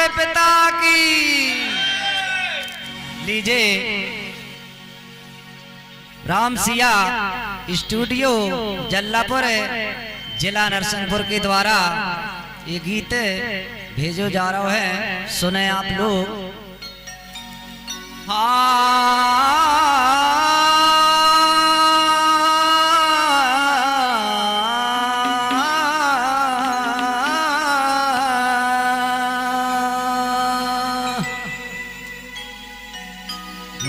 पिता की। लीजिए राम सिया स्टूडियो जल्लापुर जिला नरसिंहपुर के द्वारा ये गीत भेजो जा रहा है, सुने आप लोग।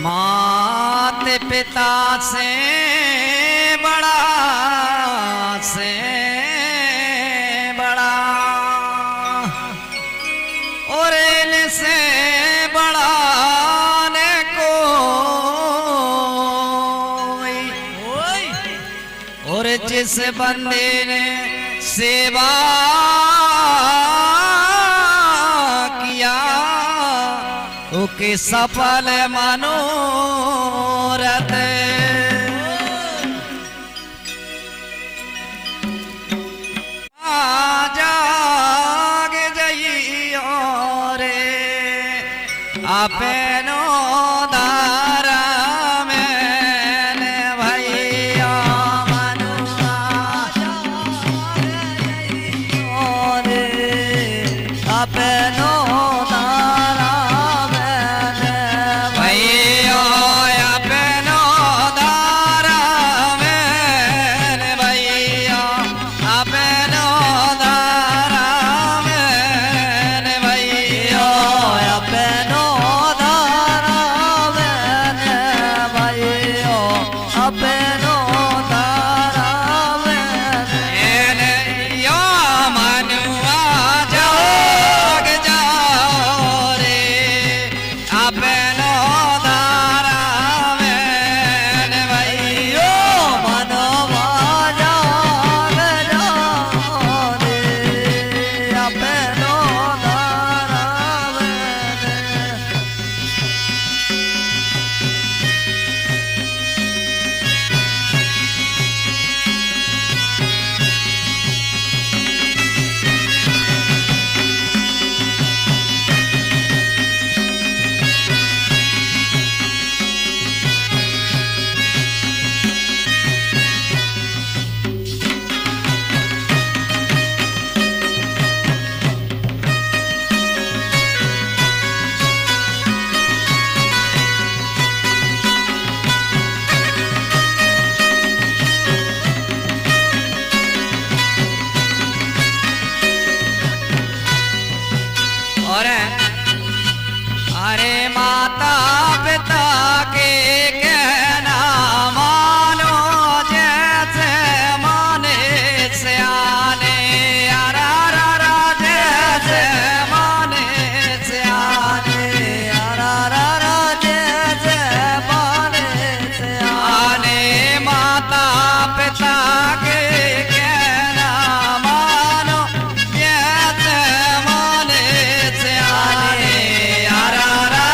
मात पिता से बड़ा और इनसे बड़ा ने कोई। और जिस बंदे ने सेवा किया ओके सफल मनोरथ। जाग जइयो रे अपनो दारा मैंने भैया मनुआ रे अपनो अरे माता पिता के कहना मानो जैसे माने सियाने। अरारा जैसे माने सियाने। अरारा जैसे माने सियाने। माता पिता के कहना मानो जैसे माने सियाने। अरारा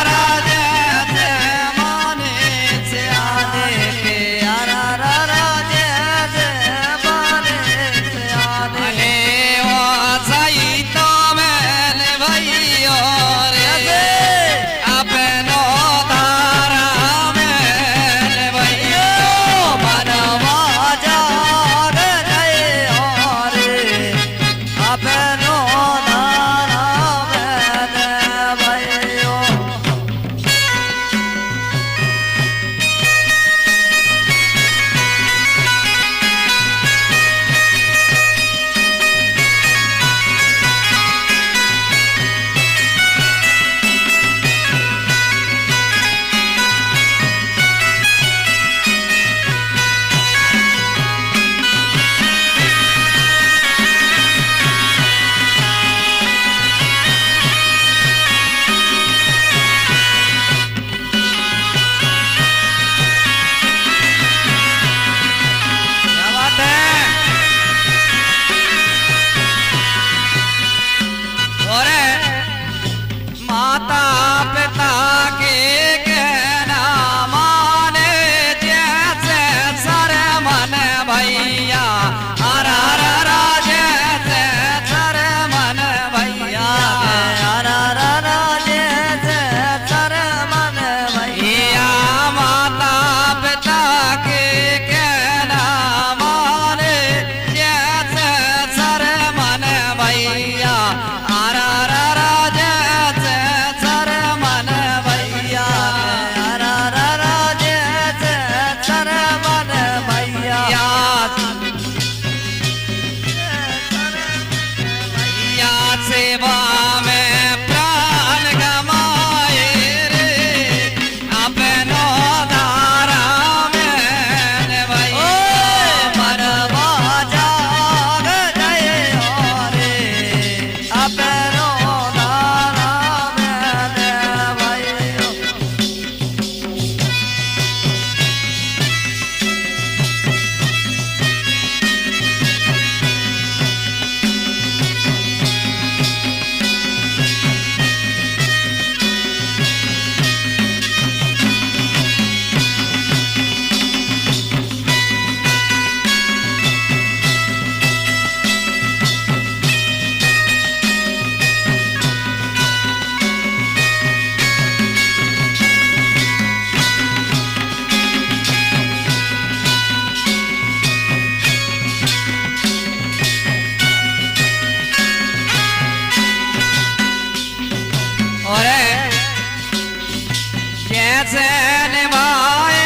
जैसे निभाए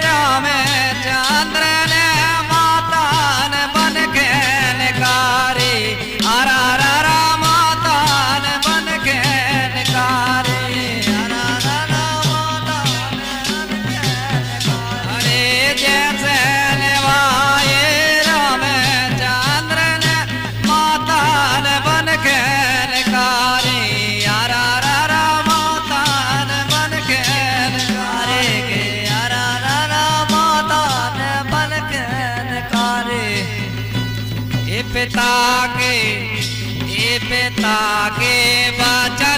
रामचंद्र ने माता ने बन के निकारी हरा रा माता ने बन के निकारी हरा रा माता ने बन के निकारी। अरे जैसे निभाए रामचंद्र ने माता ने बन के निकारी हरा रा माता ने बन के निकारी के हरा रा माता ने बन के निकारी। ये पिता के वचन